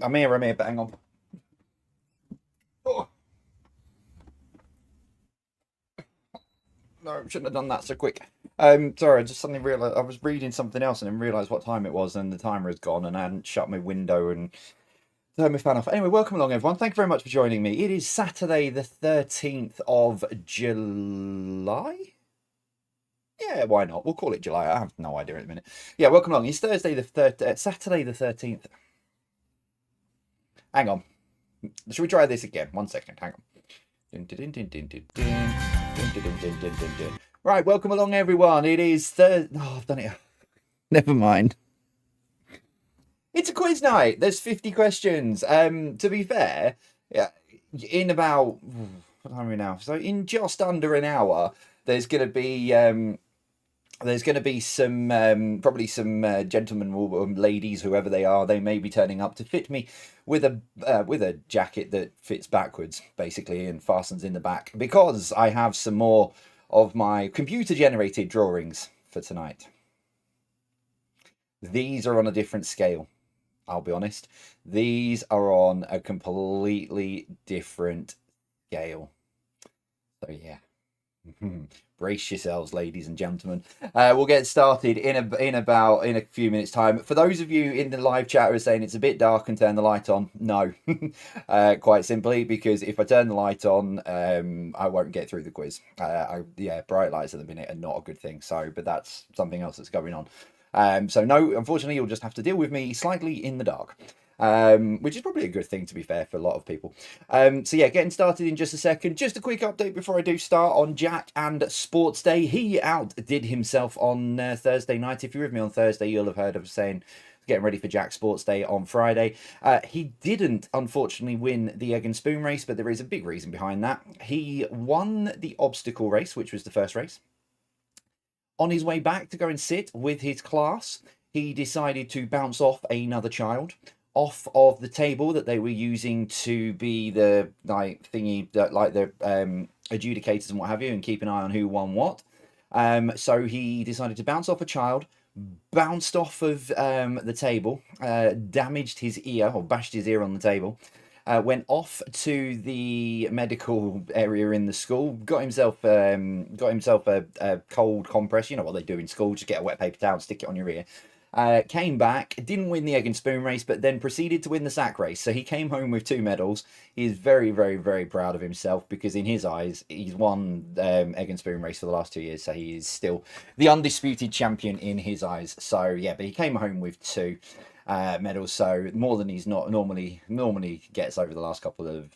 I'm here, but hang on. Oh, no, shouldn't have done that so quick. Sorry, I just suddenly realised I was reading something else and then realised what time it was, and the timer has gone, and I hadn't shut my window and turned my fan off. Anyway, welcome along, everyone. Thank you very much for joining me. It is Saturday, the 13th of July. Yeah, why not? We'll call it July. I have no idea at the minute. Yeah, welcome along. It's Thursday the Saturday the 13th. Hang on. Should we try this again? 1 second. Hang on. Right, welcome along, everyone. It is Thursday. Oh, I've done it. Never mind. It's a quiz night. There's 50 questions. To be fair, yeah, in about what time are we now? So in just under an hour, there's going to be some probably some gentlemen or ladies, whoever they are. They may be turning up to fit me with a jacket that fits backwards, basically, and fastens in the back, because I have some more of my computer generated drawings for tonight. These are on a different scale. I'll be honest. These are on a completely different scale. So yeah. Brace yourselves, ladies and gentlemen. We'll get started in a few minutes' time. For those of you in the live chat who are saying it's a bit dark and turn the light on, no, quite simply because if I turn the light on, I won't get through the quiz. Yeah, bright lights at the minute are not a good thing. So, but that's something else that's going on. So no, unfortunately, you'll just have to deal with me slightly in the dark. Which is probably a good thing, to be fair, for a lot of people. So yeah, getting started in just a second. Just a quick update before I do start on Jack and Sports Day. He outdid himself on Thursday night. If you're with me on Thursday, you'll have heard of saying getting ready for Jack Sports Day on Friday. He didn't, unfortunately, win the egg and spoon race, but there is a big reason behind that. He won the obstacle race, which was the first race. On his way back to go and sit with his class, he decided to bounce off another child off of the table that they were using to be the thingy that the adjudicators and what have you, and keep an eye on who won what. So he decided to bounce off a child, bounced off of the table, damaged his ear or bashed his ear on the table. Went off to the medical area in the school, got himself a cold compress. You know what they do in school, just get a wet paper towel, stick it on your ear. Came back, didn't win the egg and spoon race, but then proceeded to win the sack race. So he came home with 2 medals. He's very, very, very proud of himself, because in his eyes, he's won egg and spoon race for the last 2 years. So he is still the undisputed champion in his eyes. So yeah, but he came home with 2 medals, so more than he's not normally gets over the last couple of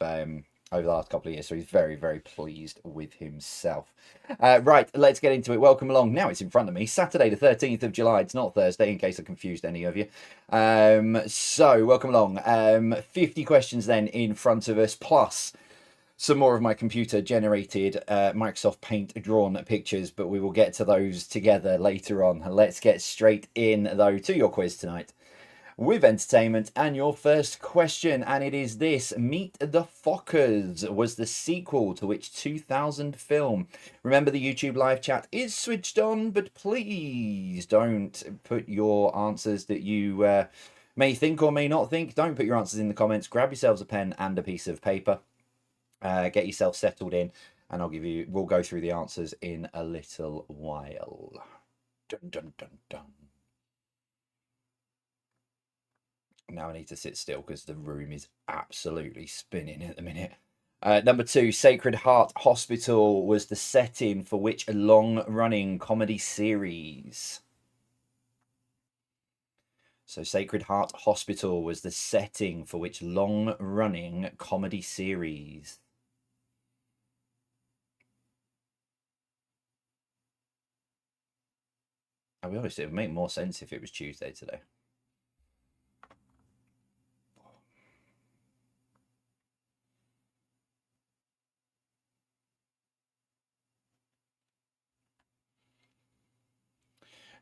years. So he's very, very pleased with himself. Right, let's get into it. Welcome along. Now it's in front of me. Saturday the 13th of July. It's not Thursday, in case I confused any of you. So welcome along. 50 questions then in front of us, plus some more of my computer generated Microsoft Paint drawn pictures, but we will get to those together later on. Let's get straight in though to your quiz tonight with entertainment, and your first question, and it is this: Meet the Fockers was the sequel to which 2000 film? Remember, the YouTube live chat is switched on, but please don't put your answers that you may think or may not think. Don't put your answers in the comments. Grab yourselves a pen and a piece of paper. Get yourself settled in, and we'll go through the answers in a little while. Dun, dun, dun, dun. Now I need to sit still because the room is absolutely spinning at the minute. Number 2, Sacred Heart Hospital was the setting for which long-running comedy series? So Sacred Heart Hospital was the setting for which long-running comedy series? I'll be honest, it would make more sense if it was Tuesday today.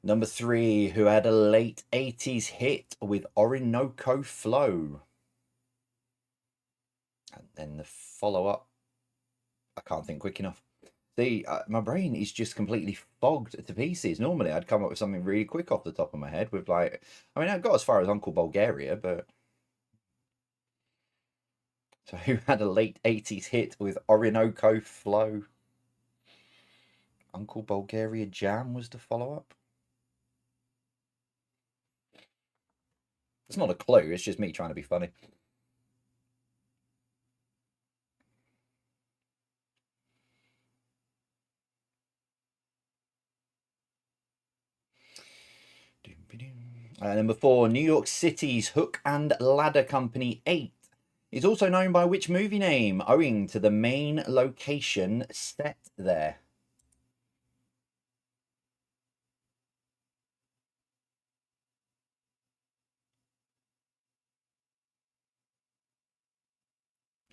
Number 3, who had a late 80s hit with Orinoco Flow? And then the follow-up, I can't think quick enough. My brain is just completely fogged to pieces. Normally, I'd come up with something really quick off the top of my head with I got as far as Uncle Bulgaria, but So who had a late 80s hit with Orinoco Flow? Uncle Bulgaria Jam was the follow-up. It's not a clue, it's just me trying to be funny. Number 4, New York City's Hook and Ladder Company 8 is also known by which movie name, owing to the main location set there?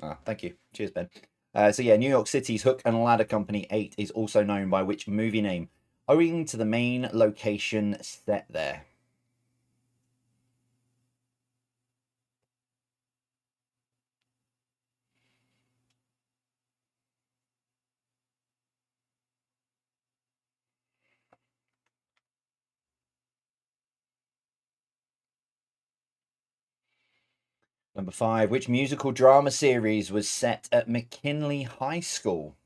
Ah, thank you. Cheers, Ben. So yeah, New York City's Hook and Ladder Company 8 is also known by which movie name, owing to the main location set there? Number 5, which musical drama series was set at McKinley High School?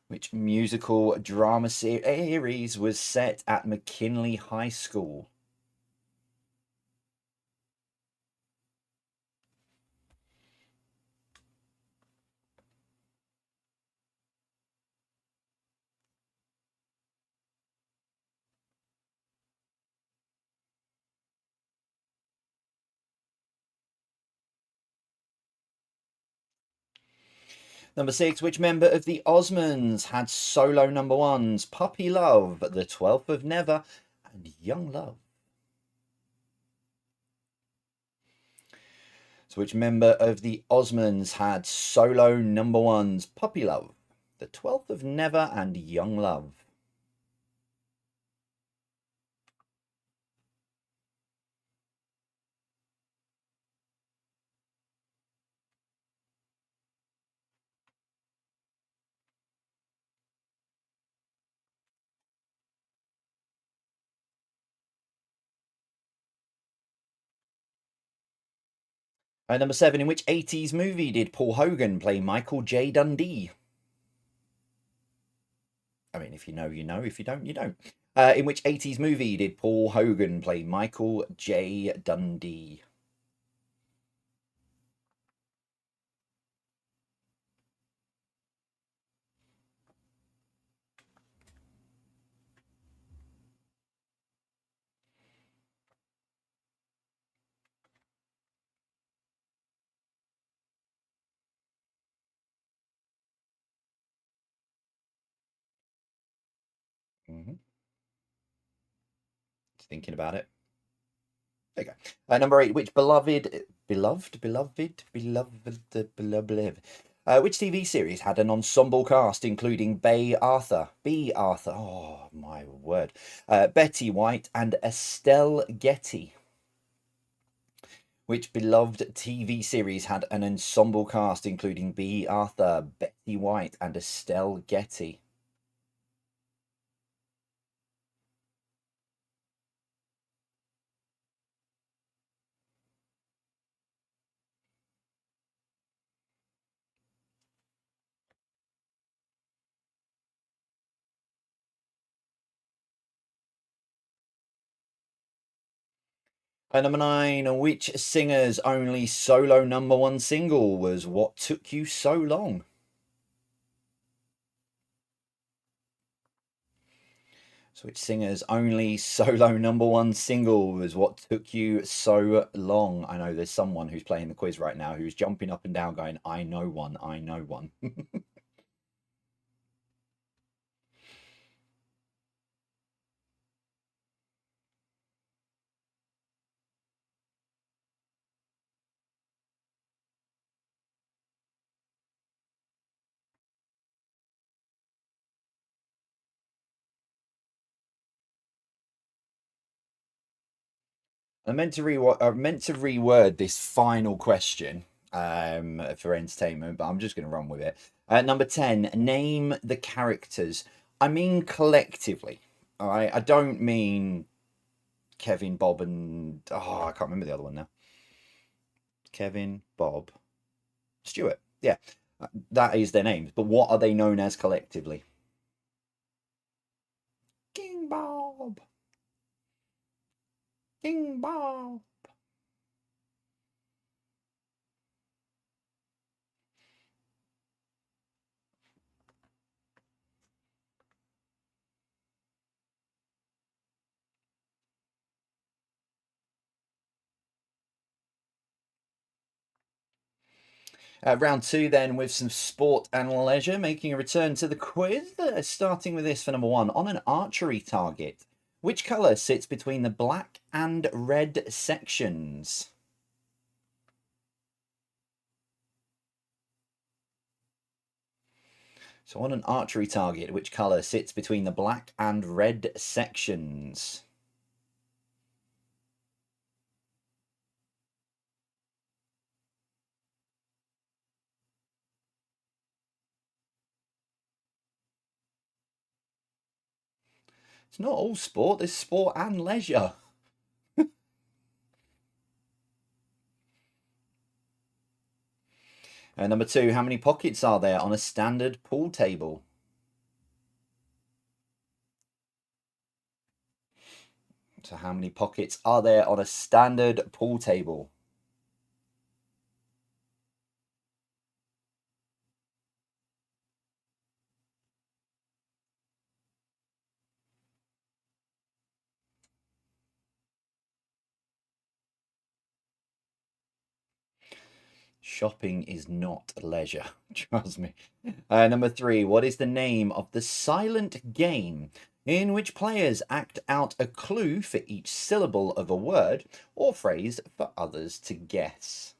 Which musical drama series was set at McKinley High School? Number 6, which member of the Osmonds had solo number ones? Puppy Love, The 12th of Never, and Young Love. So which member of the Osmonds had solo number ones? Puppy Love, The 12th of Never, and Young Love. Number 7, in which 80s movie did Paul Hogan play Michael J. Dundee? I mean, if you know, you know. If you don't, you don't. In which 80s movie did Paul Hogan play Michael J. Dundee? Mm-hmm. Thinking about it. There you go. Number 8, which beloved, which TV series had an ensemble cast including Bay Arthur, B. Arthur, oh my word, Betty White, and Estelle Getty? Which beloved TV series had an ensemble cast including B. Arthur, Betty White, and Estelle Getty? Number 9, which singer's only solo number one single was What Took You So Long? So which singer's only solo number one single was What Took You So Long? I know there's someone who's playing the quiz right now who's jumping up and down going, I know one, I know one. I meant to reword this final question for entertainment, but I'm just going to run with it. Number 10, name the characters. I mean collectively. All right, I don't mean Kevin, Bob, and oh, I can't remember the other one now. Kevin, Bob, Stuart. Yeah, that is their names. But what are they known as collectively? King Bob. King Bob. Round two, then, with some sport and leisure, making a return to the quiz. Starting with this for number one. On an archery target, which colour sits between the black and red sections? So, on an archery target, which colour sits between the black and red sections? It's not all sport, there's sport and leisure. Number two, how many pockets are there on a standard pool table? So, how many pockets are there on a standard pool table? Shopping is not leisure, trust me. Number three, what is the name of the silent game in which players act out a clue for each syllable of a word or phrase for others to guess?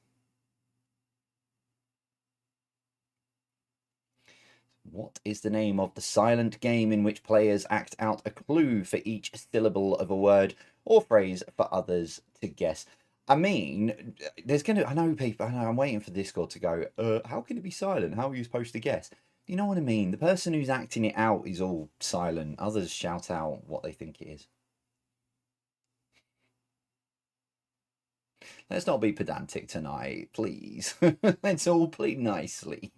What is the name of the silent game in which players act out a clue for each syllable of a word or phrase for others to guess? I mean, I know people, I'm waiting for Discord to go, how can it be silent? How are you supposed to guess? You know what I mean? The person who's acting it out is all silent. Others shout out what they think it is. Let's not be pedantic tonight, please. Let's all play nicely.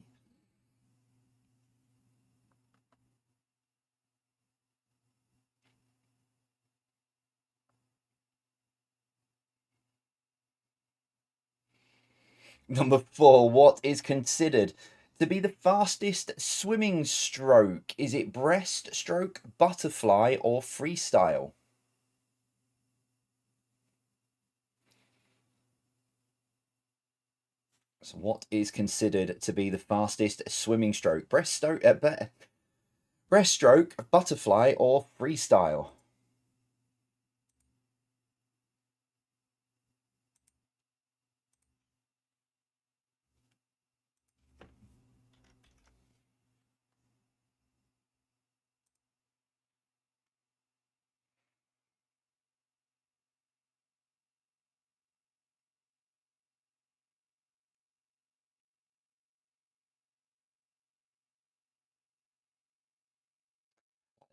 Number four, what is considered to be the fastest swimming stroke? Is it breaststroke, butterfly, or freestyle? So, what is considered to be the fastest swimming stroke? Breaststroke, butterfly, or freestyle?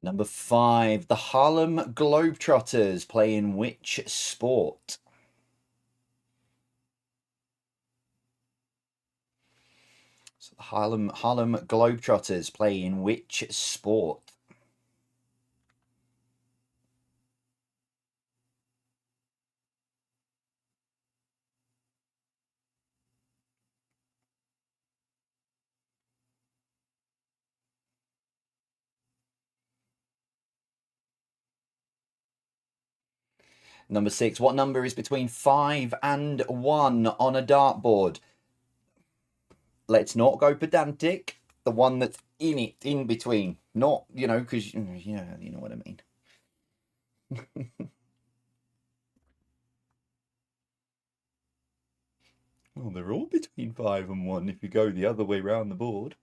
Number five, the Harlem Globetrotters play in which sport? So the Harlem Globetrotters play in which sport? Number six, what number is between 5 and 1 on a dartboard? Let's not go pedantic. The one that's in between. Not, because, yeah, you know what I mean. Well, they're all between 5 and 1 if you go the other way round the board.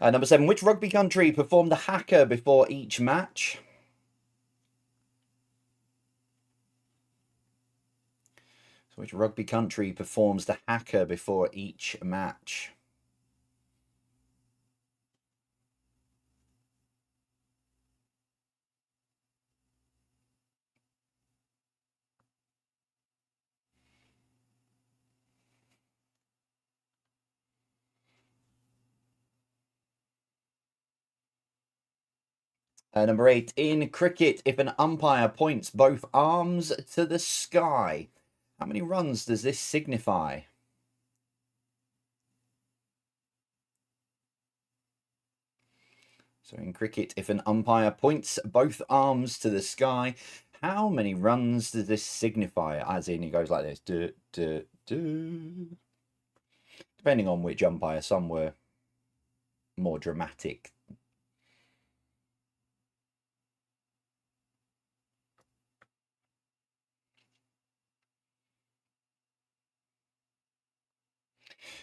Number 7, which rugby country performed the haka before each match? So which rugby country performs the haka before each match? Number 8, in cricket, if an umpire points both arms to the sky, how many runs does this signify? So in cricket, if an umpire points both arms to the sky, how many runs does this signify? As in, it goes like this. Duh, duh, duh. Depending on which umpire, some were more dramatic.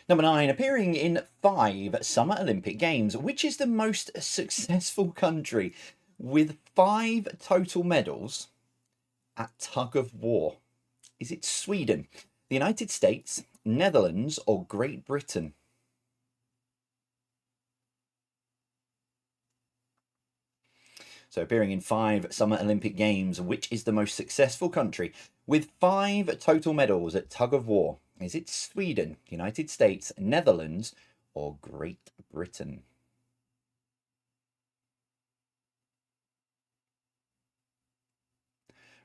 Number 9, appearing in 5 Summer Olympic Games, which is the most successful country with 5 total medals at tug of war? Is it Sweden, the United States, Netherlands, or Great Britain? So, appearing in 5 Summer Olympic Games, which is the most successful country with 5 total medals at tug of war? Is it Sweden, United States, Netherlands, or Great Britain?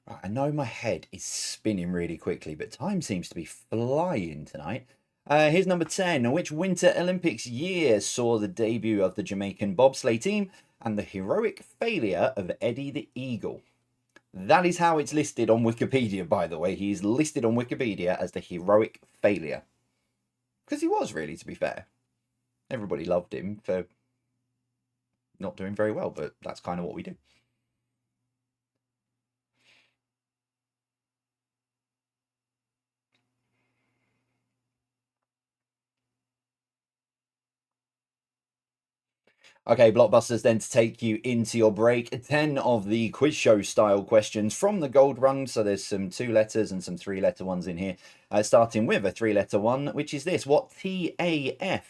Right, I know my head is spinning really quickly, but time seems to be flying tonight. Here's number 10. Which Winter Olympics year saw the debut of the Jamaican bobsleigh team and the heroic failure of Eddie the Eagle? That is how it's listed on Wikipedia, by the way. He is listed on Wikipedia as the heroic failure. Because he was, really, to be fair. Everybody loved him for not doing very well, but that's kind of what we do. Okay, blockbusters, then, to take you into your break. 10 of the quiz show style questions from the gold rung. So there's some 2 letters and some 3-letter ones in here. Starting with a 3-letter one, which is this. What TAF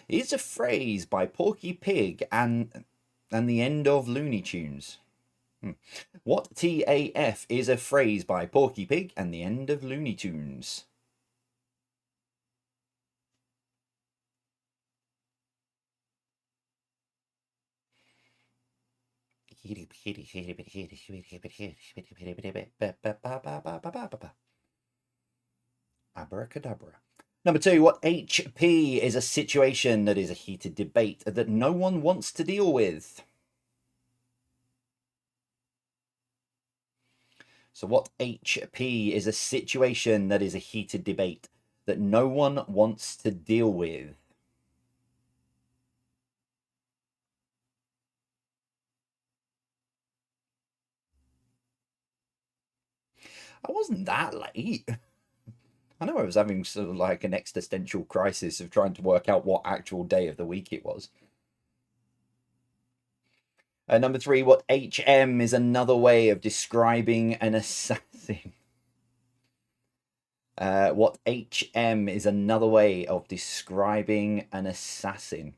is a phrase by Porky Pig and the end of Looney Tunes? What TAF is a phrase by Porky Pig and the end of Looney Tunes? Abracadabra. Number 2, what HP is a situation that is a heated debate that no one wants to deal with? So, what HP is a situation that is a heated debate that no one wants to deal with? I wasn't that late. I know I was having sort of like an existential crisis of trying to work out what actual day of the week it was. Number 3, what HM is another way of describing an assassin? What HM is another way of describing an assassin?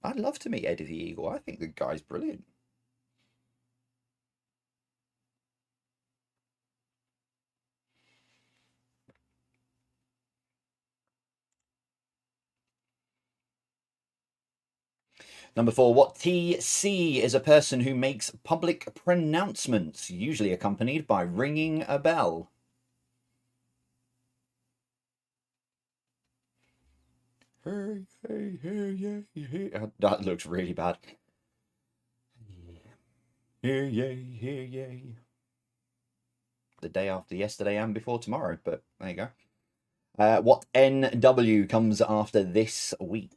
I'd love to meet Eddie the Eagle. I think the guy's brilliant. Number 4, what TC is a person who makes public pronouncements, usually accompanied by ringing a bell? Hey, hey, hey, yeah, yeah. That looks really bad. Hey, yay, hey, yay. The day after yesterday and before tomorrow, but there you go. What NW comes after this week?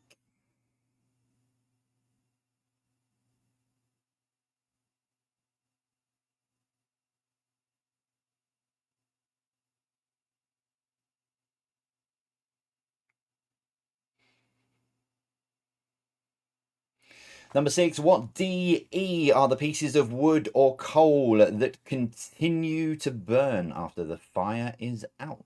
Number 6, what DE are the pieces of wood or coal that continue to burn after the fire is out?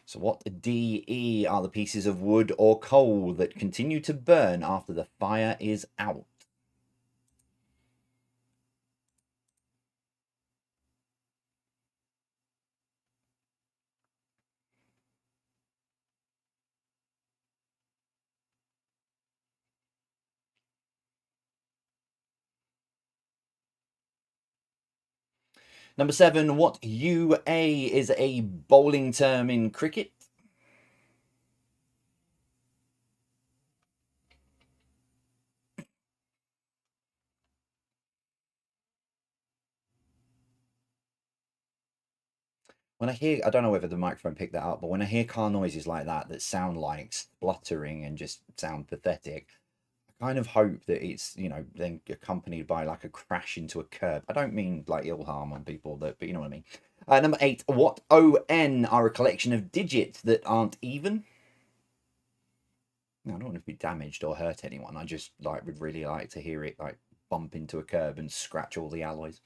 So, what DE are the pieces of wood or coal that continue to burn after the fire is out? Number 7, what UA is a bowling term in cricket? When I hear, I don't know whether the microphone picked that up, but when I hear car noises like that that sound like spluttering and just sound pathetic, I kind of hope that it's, then accompanied by like a crash into a curb. I don't mean like ill harm on people, but you know what I mean. Number 8, what ON are a collection of digits that aren't even? No, I don't want to be damaged or hurt anyone. I just would really like to hear it like bump into a curb and scratch all the alloys.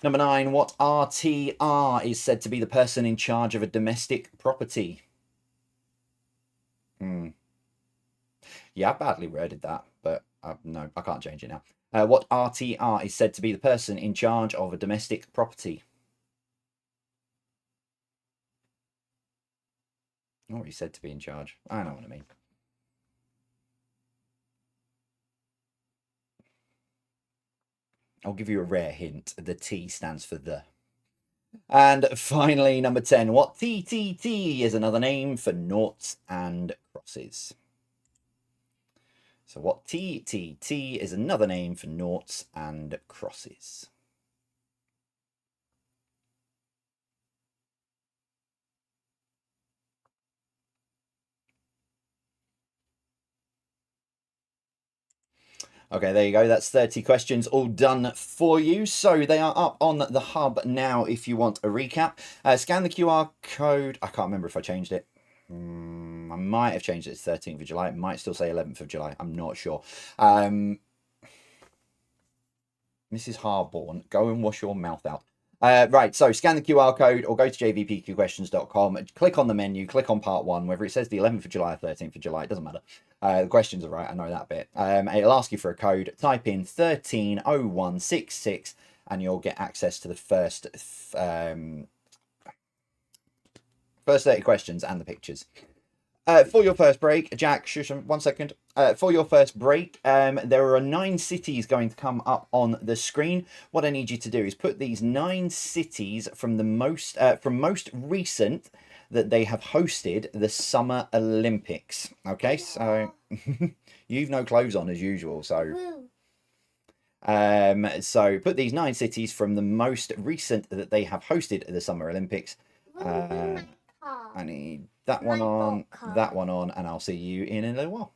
Number 9, what RTR is said to be the person in charge of a domestic property? Yeah, I badly worded that, but no, I can't change it now. What RTR is said to be the person in charge of a domestic property? Oh, he's said to be in charge. I know what I mean. I'll give you a rare hint. The T stands for the. And finally, number 10, what TTT is another name for noughts and crosses? So what TTT is another name for noughts and crosses? Okay, there you go. That's 30 questions all done for you. So they are up on the hub now if you want a recap. Scan the QR code. I can't remember if I changed it. I might have changed it to 13th of July. It might still say 11th of July. I'm not sure. Mrs. Harborn, go and wash your mouth out. Right, so scan the QR code or go to jvpqquestions.com, click on the menu, click on part 1, whether it says the 11th of July or 13th of July, it doesn't matter. The questions are right, I know that bit. It'll ask you for a code, type in 130166 and you'll get access to the first 30 questions and the pictures. For your first break, Jack, shush, 1 second. For your first break, there are 9 cities going to come up on the screen. What I need you to do is put these 9 cities from the most recent that they have hosted the Summer Olympics. Okay, so you've no clothes on as usual, so. So put these 9 cities from the most recent that they have hosted the Summer Olympics. I need that one on, and I'll see you in a little while.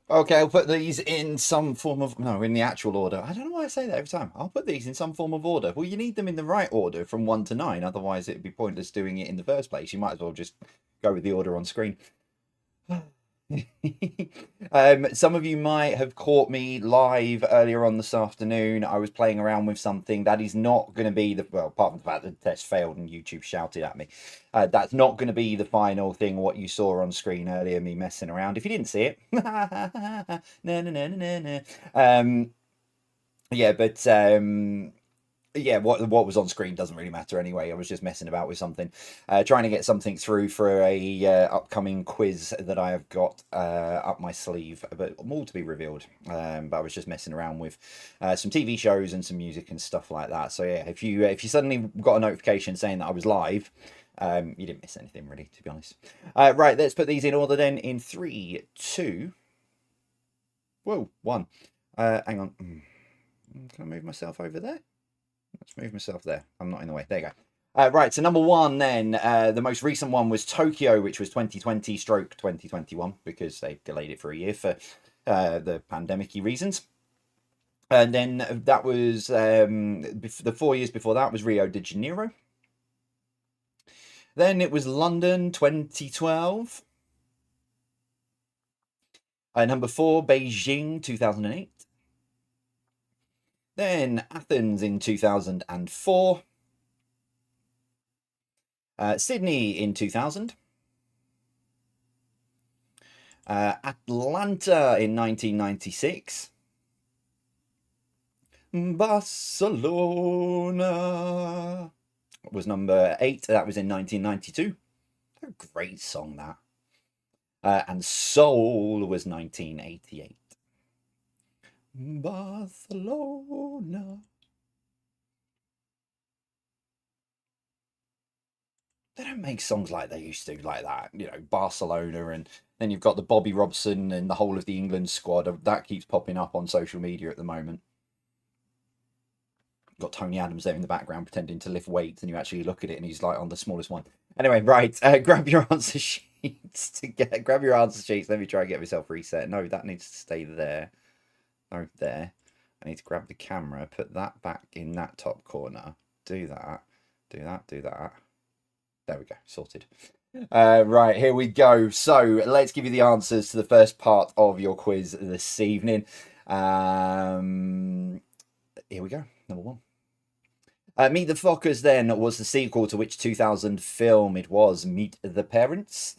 Okay, I'll put these in some form of, no, in the actual order. I don't know why I say that every time. I'll put these in some form of order. Well, you need them in the right order from 1 to 9, otherwise it'd be pointless doing it in the first place. You might as well just go with the order on screen. Some of you might have caught me live earlier on this afternoon. I was playing around with something that is not going to be the, well, apart from the fact that the test failed and YouTube shouted at me, that's not going to be the final thing. What you saw on screen earlier, me messing around. If you didn't see it, no, no, no, no, no. Yeah, but yeah, what was on screen doesn't really matter anyway. I was just messing about with something, trying to get something through for a upcoming quiz that I have got up my sleeve, but more to be revealed. But I was just messing around with some TV shows and some music and stuff like that. So yeah, if you suddenly got a notification saying that I was live, you didn't miss anything really, to be honest. Right, let's put these in order then. In 3, 2, whoa, 1. Hang on. Can I move myself over there? Let's move myself there. I'm not in the way. There you go. Right, so number 1 then. The most recent one was Tokyo, which was 2020 stroke 2021 because they delayed it for a year for the pandemic-y reasons. And then that was the 4 years before that was Rio de Janeiro. Then it was London 2012. Number 4, Beijing 2008. Then Athens in 2004. Sydney in 2000. Atlanta in 1996. Barcelona was number 8. That was in 1992. A great song, that. And Seoul was 1988. Barcelona. They don't make songs like they used to, like that. You know, Barcelona, and then you've got the Bobby Robson and the whole of the England squad. That keeps popping up on social media at the moment. Got Tony Adams there in the background pretending to lift weights, and you actually look at it and he's like on the smallest one. Anyway, right, grab your answer sheets grab your answer sheets. Let me try and get myself reset. No, that needs to stay there. No, there. I need to grab the camera, put that back in that top corner. Do that. Do that. Do that. There we go. Sorted. Right, here we go. So let's give you the answers to the first part of your quiz this evening. Here we go. Number 1. Meet the Fockers then was the sequel to which 2000 film? It was Meet the Parents.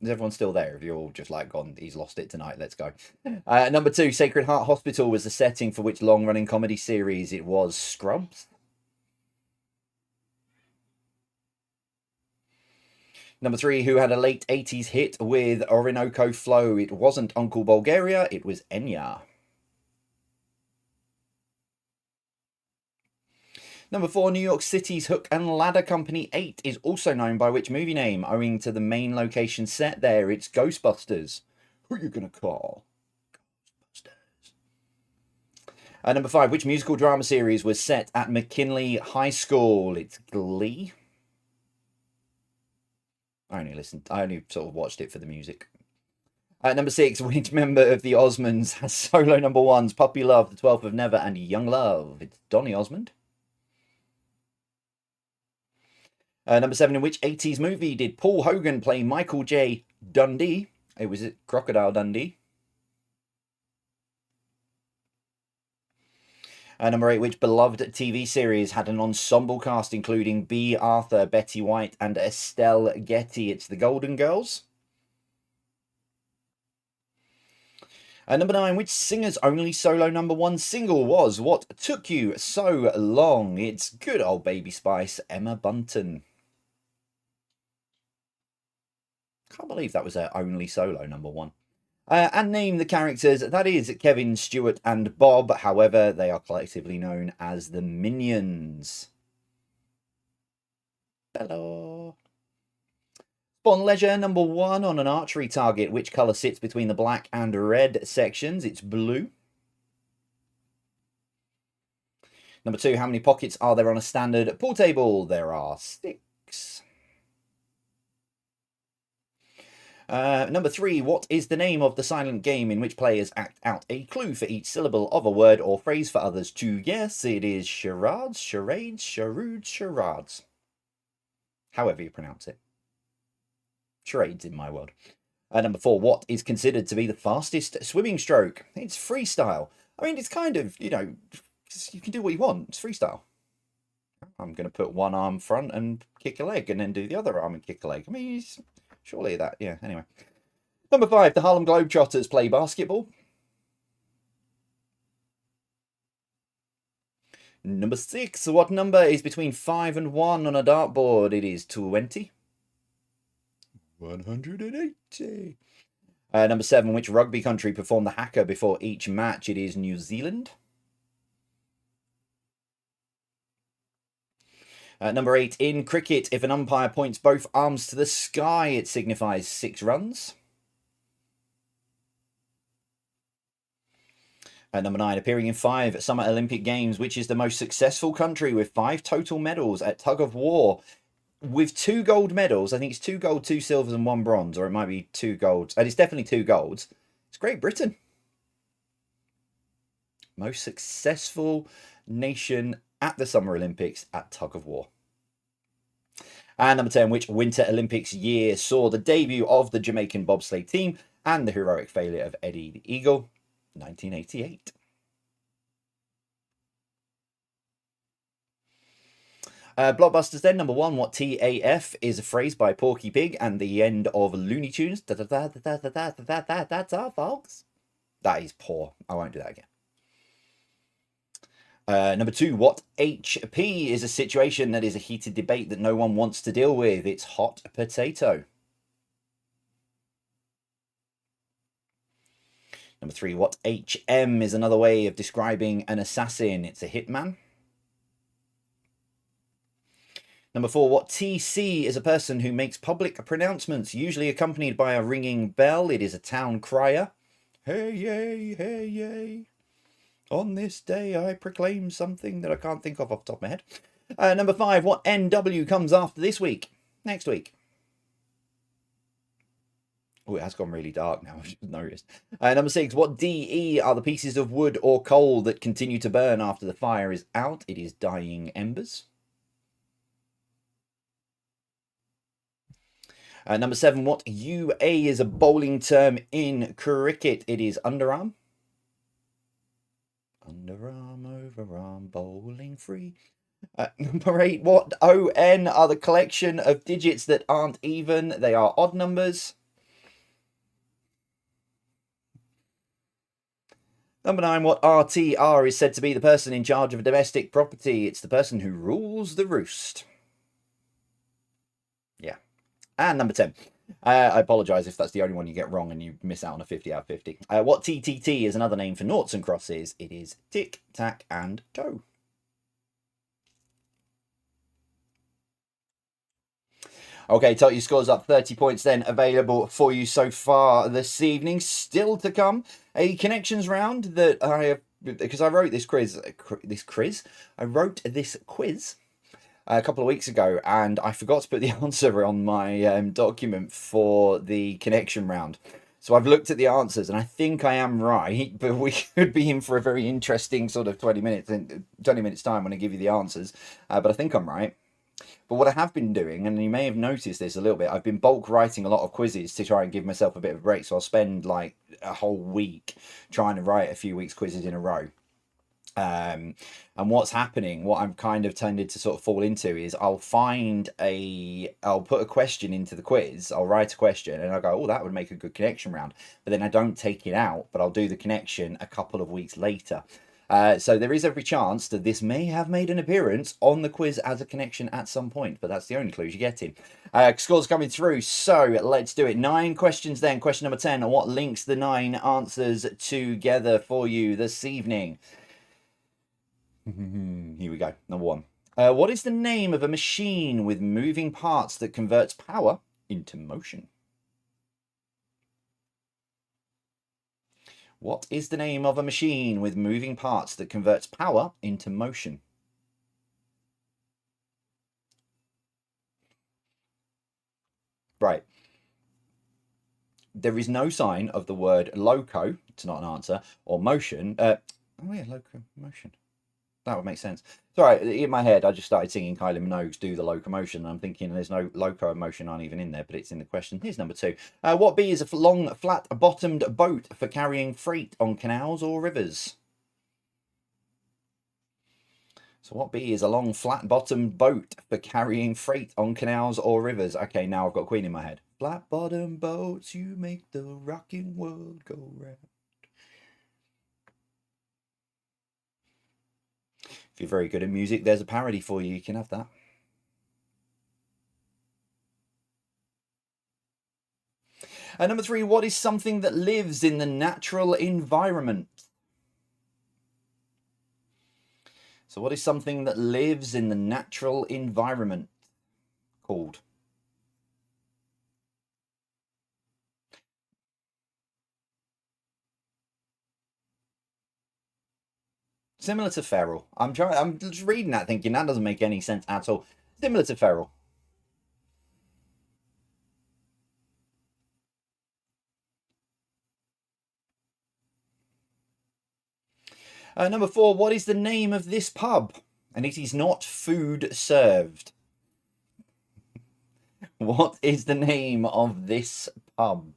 Is everyone still there? If you're all just like gone, he's lost it tonight, let's go. Number 2, Sacred Heart Hospital was the setting for which long-running comedy series? It was Scrubs. Number 3, who had a late 80s hit with Orinoco Flow? It wasn't Uncle Bulgaria, it was Enya. Number 4, New York City's Hook and Ladder Company 8 is also known by which movie name? Owing to the main location set there, it's Ghostbusters. Who are you going to call? Ghostbusters. Number 5, which musical drama series was set at McKinley High School? It's Glee. I only sort of watched it for the music. Number 6, which member of the Osmonds has solo number 1s? Puppy Love, The 12th of Never, and Young Love? It's Donny Osmond. Number 7, in which 80s movie did Paul Hogan play Michael J. Dundee? Was it Crocodile Dundee? Number 8, which beloved TV series had an ensemble cast including Bea Arthur, Betty White, and Estelle Getty? It's The Golden Girls. Number 9, which singer's only solo number 1 single was What Took You So Long? It's good old Baby Spice, Emma Bunton. Can't believe that was her only solo number 1. And name the characters. That is Kevin, Stewart, and Bob. However, they are collectively known as the Minions. Hello. Spawn Leisure, number 1 on an archery target. Which colour sits between the black and red sections? It's blue. Number 2, how many pockets are there on a standard pool table? There are 6. Number 3, what is the name of the silent game in which players act out a clue for each syllable of a word or phrase for others to guess? It is charades, charades, charades. However you pronounce it. Charades in my world. Number 4, what is considered to be the fastest swimming stroke? It's freestyle. I mean, it's kind of, you can do what you want. It's freestyle. I'm going to put one arm front and kick a leg and then do the other arm and kick a leg. I mean, surely that, yeah, anyway. Number 5, the Harlem Globetrotters play basketball. Number 6, what number is between 5 and 1 on a dartboard? It is 20. 180. Number 7, which rugby country performed the haka before each match? It is New Zealand. Number 8, in cricket, if an umpire points both arms to the sky, it signifies 6 runs. Number 9, appearing in 5 Summer Olympic Games, which is the most successful country with 5 total medals at tug of war? With 2 gold medals, I think it's 2 gold, 2 silvers, and 1 bronze, or it might be 2 golds. And it's definitely 2 golds. It's Great Britain. Most successful nation at the Summer Olympics at tug of war. And number 10, which Winter Olympics year saw the debut of the Jamaican bobsleigh team and the heroic failure of Eddie the Eagle? 1988. Blockbusters then, number 1, what TAF is a phrase by Porky Pig and the end of Looney Tunes? That's all, folks. That is poor. I won't do that again. Number 2, what HP is a situation that is a heated debate that no one wants to deal with? It's hot potato. Number 3, what HM is another way of describing an assassin? It's a hitman. Number 4, what TC is a person who makes public pronouncements, usually accompanied by a ringing bell? It is a town crier. Hey, yay, hey, yay. On this day, I proclaim something that I can't think of off the top of my head. Number 5, what NW comes after this week? Next week. Oh, it has gone really dark now, I've just noticed. Number 6, what DE are the pieces of wood or coal that continue to burn after the fire is out? It is dying embers. Number 7, what UA is a bowling term in cricket? It is underarm. Underarm, overarm, bowling free. Number 8, what ON are the collection of digits that aren't even? They are odd numbers. Number 9, what RTR is said to be the person in charge of a domestic property? It's the person who rules the roost. Yeah. And number 10. I apologise if that's the only one you get wrong and you miss out on a 50 out of 50. What TTT is another name for noughts and crosses? It is tic, tac, and toe. Okay, total your scores up 30 points then available for you so far this evening. Still to come, a connections round that I have, because I wrote this quiz, I wrote this quiz a couple of weeks ago, and I forgot to put the answer on my document for the connection round. So I've looked at the answers, and I think I am right, but we could be in for a very interesting sort of 20 minutes time when I give you the answers. But I think I'm right. But what I have been doing, and you may have noticed this a little bit, I've been bulk writing a lot of quizzes to try and give myself a bit of a break. So I'll spend like a whole week trying to write a few weeks quizzes in a row. And what's happening, what I'm kind of tended to sort of fall into is I'll put a question into the quiz, I'll write a question and I'll go, oh, that would make a good connection round. But then I don't take it out, but I'll do the connection a couple of weeks later. So there is every chance that this may have made an appearance on the quiz as a connection at some point, but that's the only clues you're getting. Scores coming through, so let's do it. 9 questions then. Question number 10, what links the 9 answers together for you this evening? Here we go. Number 1. What is the name of a machine with moving parts that converts power into motion? What is the name of a machine with moving parts that converts power into motion? Right. There is no sign of the word loco, it's not an answer, or motion. Oh yeah, locomotion. That would make sense. Sorry, in my head, I just started singing Kylie Minogue's "Do the Locomotion," and I'm thinking there's no locomotion aren't even in there, but it's in the question. Here's number two. What B is a long, flat-bottomed boat for carrying freight on canals or rivers? So what B is a long, flat-bottomed boat for carrying freight on canals or rivers? Okay, now I've got Queen in my head. Flat-bottomed boats, you make the rocking world go round. If you're very good at music, there's a parody for you. You can have that. Number three, what is something that lives in the natural environment? So what is something that lives in the natural environment called? Similar to feral. I'm just reading that thinking that doesn't make any sense at all. Similar to feral. Number four, what is the name of this pub? And it is not food served. What is the name of this pub?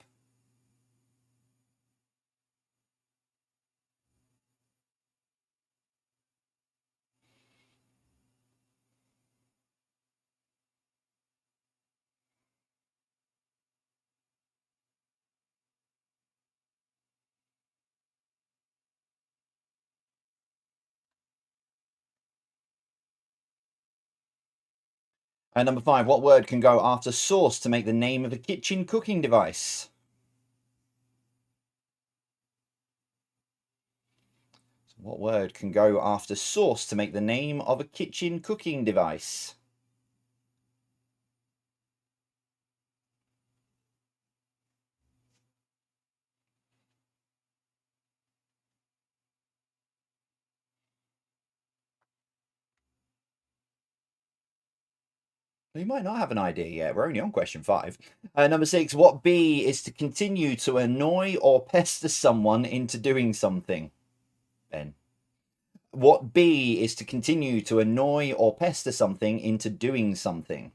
Number five, what word can go after sauce to make the name of a kitchen cooking device? So what word can go after sauce to make the name of a kitchen cooking device? You might not have an idea yet. We're only on question five. Number six, what B is to continue to annoy or pester someone into doing something? Ben. What B is to continue to annoy or pester something into doing something?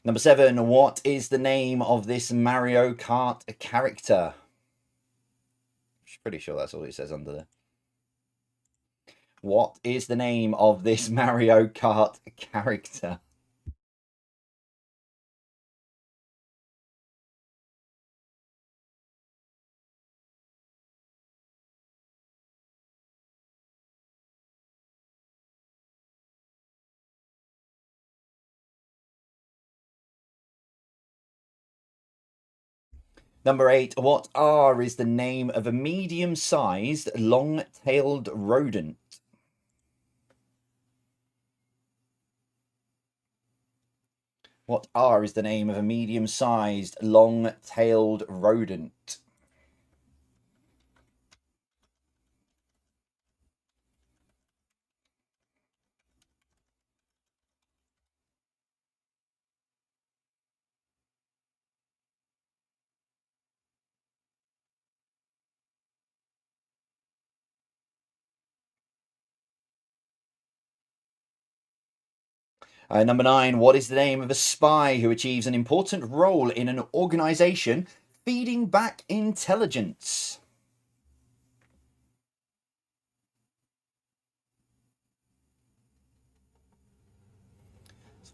Number seven, what is the name of this Mario Kart character? I'm pretty sure that's all it says under there. What is the name of this Mario Kart character? Number eight, what R is the name of a medium-sized, long-tailed rodent? What R is the name of a medium-sized, long-tailed rodent? Number nine, what is the name of a spy who achieves an important role in an organization feeding back intelligence?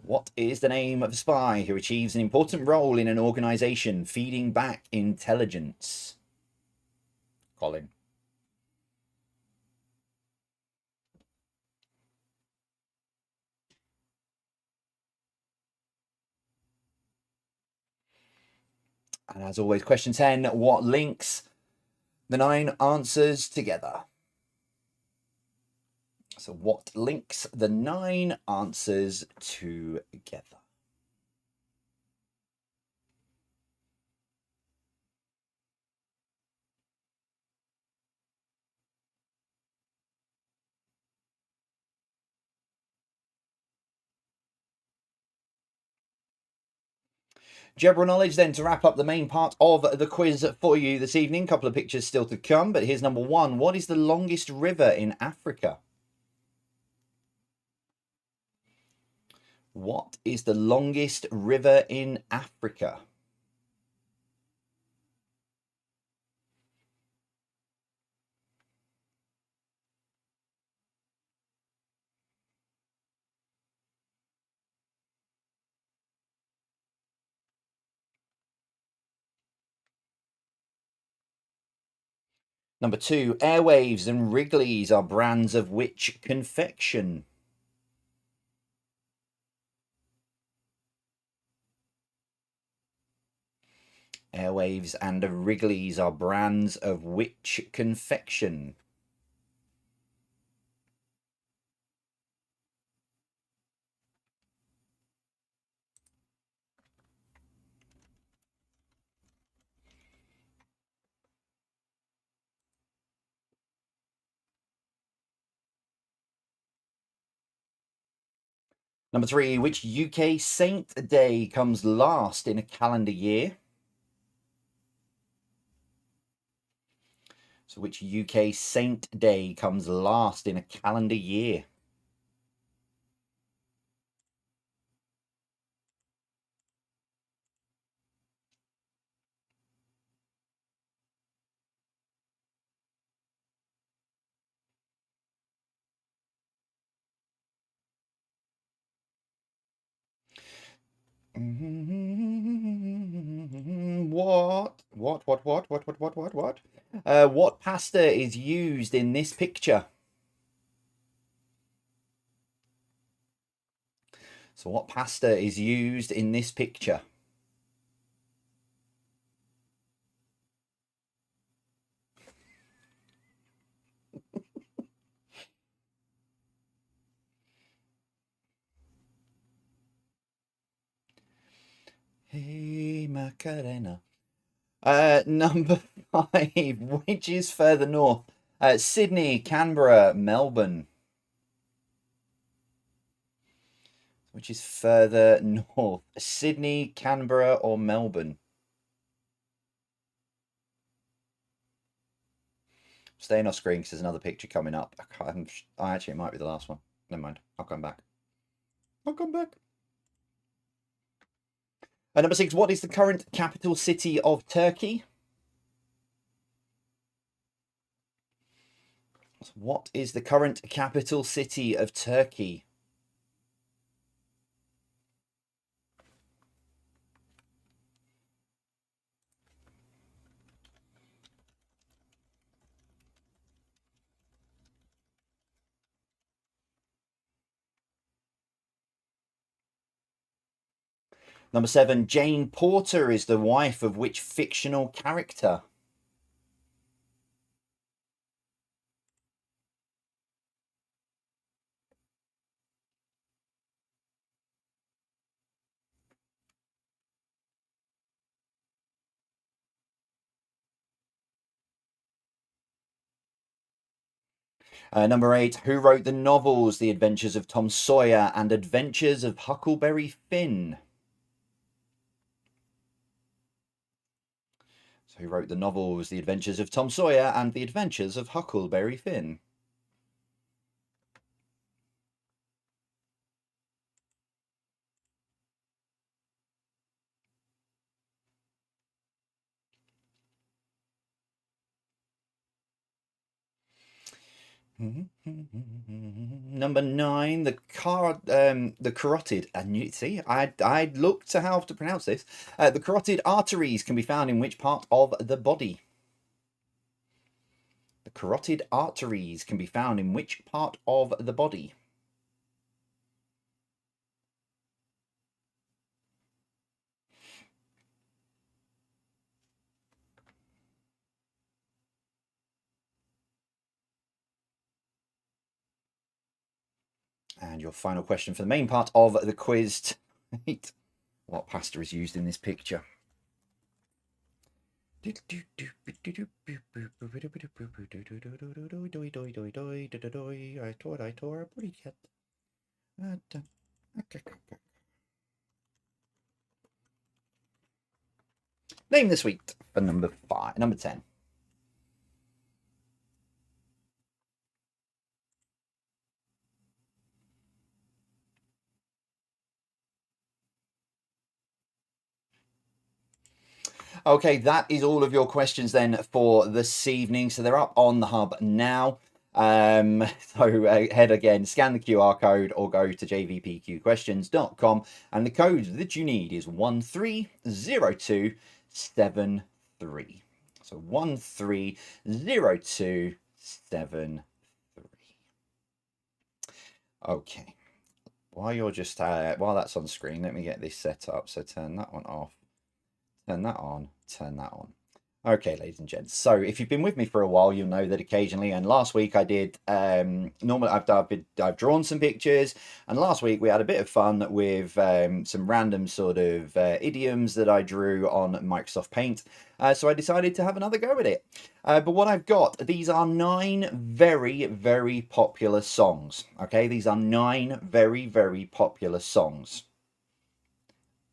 What is the name of a spy who achieves an important role in an organization feeding back intelligence? Colin. And as always, question 10, what links the nine answers together? So what links the nine answers together? General knowledge then to wrap up the main part of the quiz for you this evening. Couple of pictures still to come, but here's number one. What is the longest river in Africa? What is the longest river in Africa? Number two, Airwaves and Wrigley's are brands of which confection? Airwaves and Wrigley's are brands of which confection? Number three, which UK Saint Day comes last in a calendar year? So which UK Saint Day comes last in a calendar year? What? What pasta is used in this picture? So what pasta is used in this picture? Hey Macarena. Number five, which is further north? Sydney, Canberra, Melbourne. Which is further north? Sydney, Canberra, or Melbourne? Staying off screen because there's another picture coming up. Actually, it might be the last one. Never mind. I'll come back. I'll come back. Number six, what is the current capital city of Turkey? What is the current capital city of Turkey? Number seven, Jane Porter is the wife of which fictional character? Number eight, who wrote the novels The Adventures of Tom Sawyer and Adventures of Huckleberry Finn? So who wrote the novels The Adventures of Tom Sawyer and The Adventures of Huckleberry Finn? Number nine, the carotid. And you see, I'd look to how to pronounce this. The carotid arteries can be found in which part of the body? The carotid arteries can be found in which part of the body? And your final question for the main part of the quiz tonight. What pasta is used in this picture? Name the sweet for number 10. Okay, that is all of your questions then for this evening. So they're up on the hub now. Head again, scan the QR code or go to jvpqquestions.com, and the code that you need is 130273. So 130273. Okay. While that's on screen, let me get this set up. So turn that one off, turn that on, turn that on. Okay, ladies and gents. So if you've been with me for a while, you'll know that occasionally, and last week I did. Normally, I've drawn some pictures, and last week we had a bit of fun with some random sort of idioms that I drew on Microsoft Paint. So I decided to have another go at it. But what I've got, these are 9 very, very popular songs. Okay, these are 9 very, very popular songs.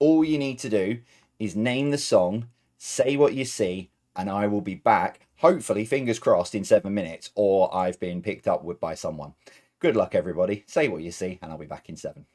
All you need to do is name the song, say what you see, and I will be back, hopefully, fingers crossed, in 7 minutes, or I've been picked up by someone. Good luck, everybody. Say what you see, and I'll be back in 7.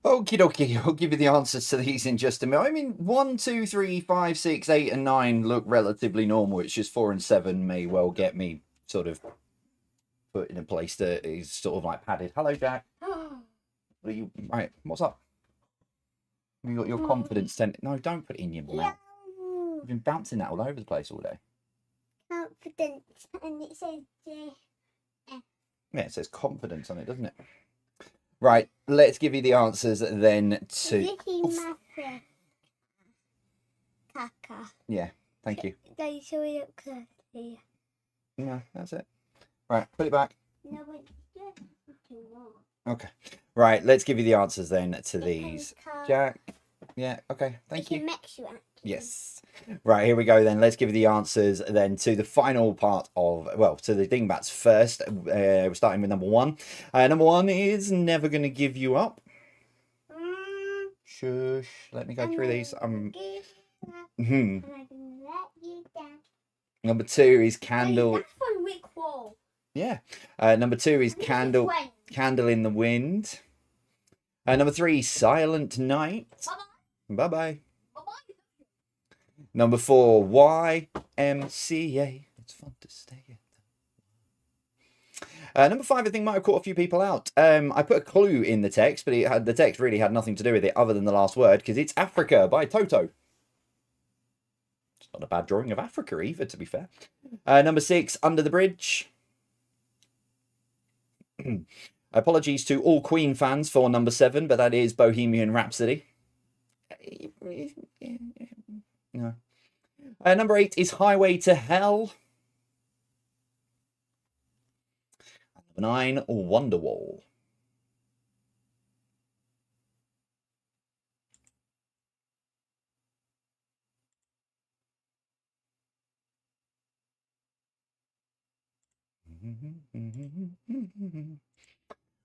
Okie dokie, I'll give you the answers to these in just a minute. I mean, 1, 2, 3, 5, 6, 8, and 9 look relatively normal. It's just 4 and 7 may well get me sort of put in a place that is sort of like padded. Hello, Jack. What are you? Right, what's up? You got your confidence tent. No, don't put it in your mouth. You've been bouncing that all over the place all day. Confidence, and it says Yeah, it says confidence on it, doesn't it? Right, let's give you the answers then to. Caca. Yeah, thank you. They show it up closely. No, that's it. Right, put it back. No, but just more. Okay. Right, let's give you the answers then to these. Jack. Yeah, okay, thank you. Yes. Right, here we go then. Let's give you the answers then to the final part of, well, to the dingbats first. We're starting with number 1. Number 1 is never going to give you up. Shush. Let me go through these. Number 2 is candle. That's from Rick Wall. Yeah. Number 2 is candle in the wind. Number 3, silent night. Bye bye. Number 4, YMCA. It's fun to stay at. Number 5, I think might have caught a few people out. I put a clue in the text, but the text really had nothing to do with it other than the last word, because it's Africa by Toto. It's not a bad drawing of Africa either, to be fair. Number 6, Under the Bridge. Apologies to all Queen fans for number 7, but that is Bohemian Rhapsody. No. Number 8 is Highway to Hell. Number 9, Wonderwall.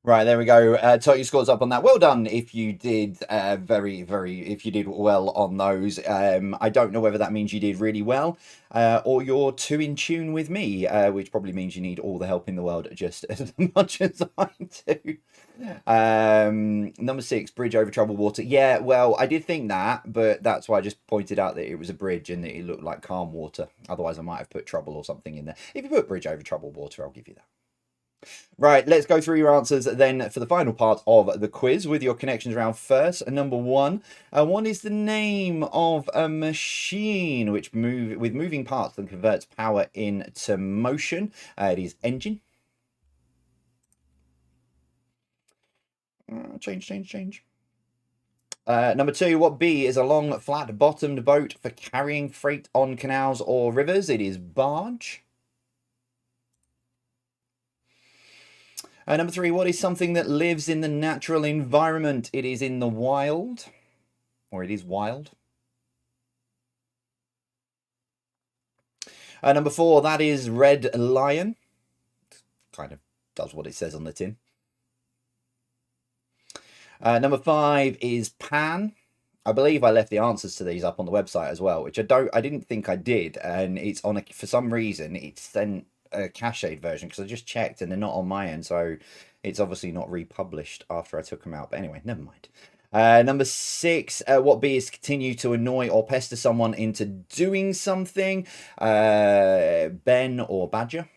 Right, there we go. Total scores up on that. Well done if you did if you did well on those. I don't know whether that means you did really well or you're too in tune with me, which probably means you need all the help in the world just as much as I do. Number 6, bridge over troubled water. Yeah, well, I did think that, but that's why I just pointed out that it was a bridge and that it looked like calm water. Otherwise, I might have put trouble or something in there. If you put bridge over troubled water, I'll give you that. Right, let's go through your answers then for the final part of the quiz with your connections round first. Number 1, what is the name of a machine which with moving parts and converts power into motion? It is engine. Change. Number 2, what B is a long, flat-bottomed boat for carrying freight on canals or rivers? It is barge. Number 3, what is something that lives in the natural environment? It is in the wild, or it is wild. Number 4, that is red lion. Kind of does what it says on the tin. Number 5 is pan. I believe I left the answers to these up on the website as well, which I didn't think I did, and it's on for some reason it's sent a cached version because I just checked and they're not on my end, so it's obviously not republished after I took them out. But anyway, never mind. Number 6, what B is continue to annoy or pester someone into doing something? Ben or Badger?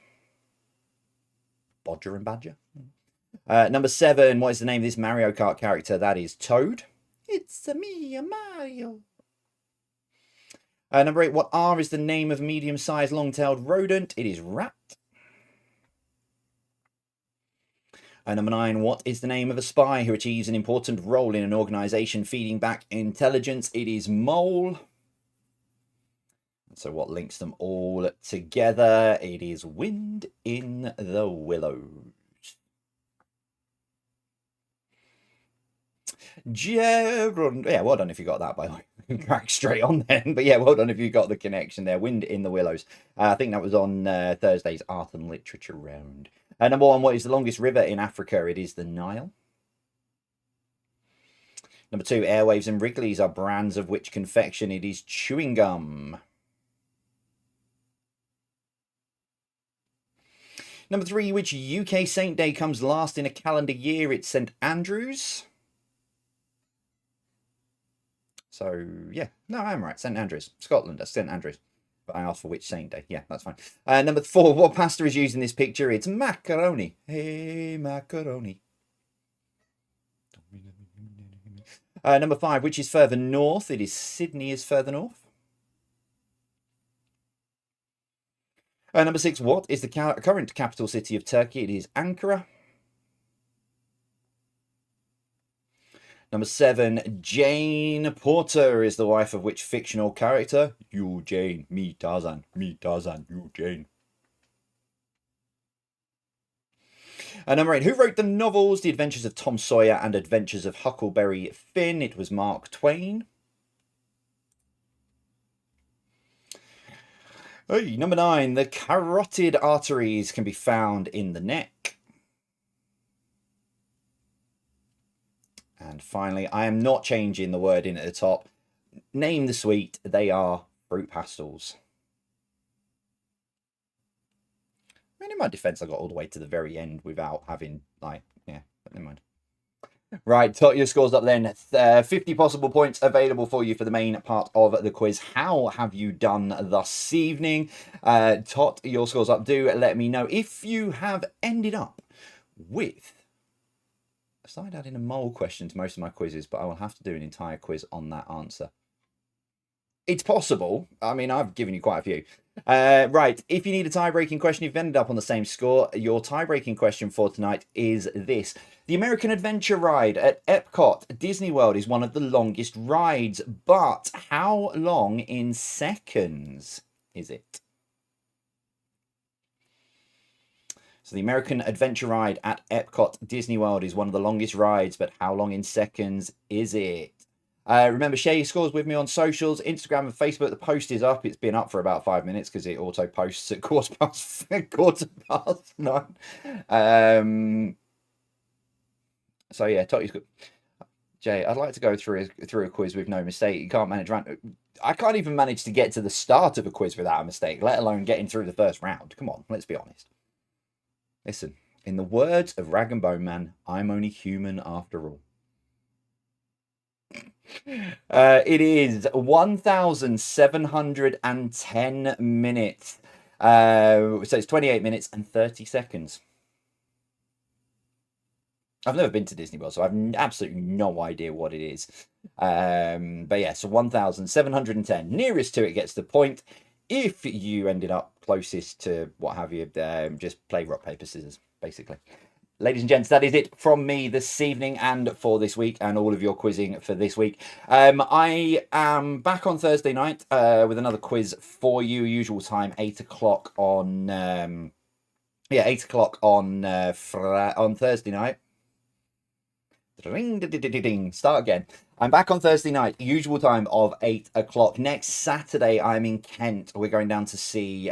Bodger and Badger. Number 7, what is the name of this Mario Kart character? That is Toad. It's me, Mario. Number 8, what R is the name of a medium-sized long-tailed rodent? It is rat. Number 9, what is the name of a spy who achieves an important role in an organisation feeding back intelligence? It is mole. So what links them all together? It is wind in the willows. Jaron. Yeah, well done if you got that, by the way. Crack straight on then. But yeah, well done if you got the connection there. Wind in the willows. I think that was on Thursday's Art and Literature round. Number 1, what is the longest river in Africa? It is the Nile. Number 2, Airwaves and Wrigley's are brands of which confection? It is chewing gum. Number 3, which UK Saint Day comes last in a calendar year? It's St Andrews. So, yeah. No, I am right. St. Andrews. Scotland. That's St. Andrews. But I asked for which saint day. Yeah, that's fine. Number 4. What pasta is used in this picture? It's macaroni. Hey, macaroni. Number 5. Which is further north? It is Sydney is further north. Number 6. What is the current capital city of Turkey? It is Ankara. Number 7, Jane Porter is the wife of which fictional character? You, Jane. Me, Tarzan. Me, Tarzan. You, Jane. Number 8, who wrote the novels The Adventures of Tom Sawyer and Adventures of Huckleberry Finn? It was Mark Twain. Hey, number 9, the carotid arteries can be found in the neck. And finally, I am not changing the wording at the top. Name the sweet. They are fruit pastels. I mean, in my defense, I got all the way to the very end without having, like, yeah, but never mind. Right, tot your scores up then. 50 possible points available for you for the main part of the quiz. How have you done this evening? Tot your scores up. Do let me know if you have ended up with... I started adding a mole question to most of my quizzes, but I will have to do an entire quiz on that answer. It's possible. I mean, I've given you quite a few. Right, if you need a tie-breaking question, you've ended up on the same score. Your tie-breaking question for tonight is this. The American Adventure ride at Epcot Disney World is one of the longest rides, but how long in seconds is it? So the American Adventure ride at Epcot Disney World is one of the longest rides, but how long in seconds is it? Remember, share your scores with me on socials, Instagram and Facebook. The post is up. It's been up for about 5 minutes because it auto posts at quarter past 9. So yeah, Totty's good. Jay, I'd like to go through a quiz with no mistake. You can't manage I can't even manage to get to the start of a quiz without a mistake, let alone getting through the first round. Come on, let's be honest. Listen, in the words of Rag and Bone Man, I'm only human after all. It is 1,710 minutes. So it's 28 minutes and 30 seconds. I've never been to Disney World, so I've absolutely no idea what it is. But yeah, so 1,710. Nearest to it gets the point. If you ended up closest to what have you, just play rock, paper, scissors, basically. Ladies and gents, that is it from me this evening and for this week and all of your quizzing for this week. I am back on Thursday night with another quiz for you, usual time, 8 o'clock on... 8 o'clock on Thursday night. Start again. I'm back on Thursday night, usual time of 8 o'clock. Next Saturday, I'm in Kent. We're going down to see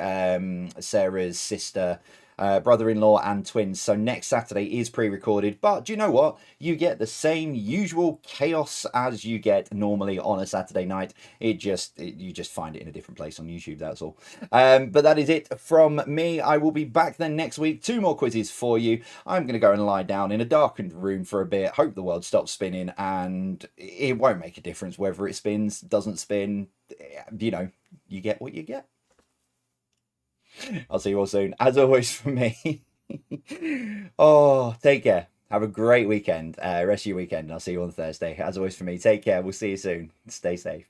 Sarah's sister, brother-in-law and twins. So next Saturday is pre-recorded. But do you know what? You get the same usual chaos as you get normally on a Saturday night. You just find it in a different place on YouTube, that's all. But that is it from me. I will be back then next week. 2 more quizzes for you. I'm going to go and lie down in a darkened room for a bit. Hope the world stops spinning, and it won't make a difference whether it spins, doesn't spin. You know, you get what you get. I'll see you all soon. As always from me. Oh, take care. Have a great weekend. Rest of your weekend. I'll see you on Thursday. As always from me, take care. We'll see you soon. Stay safe.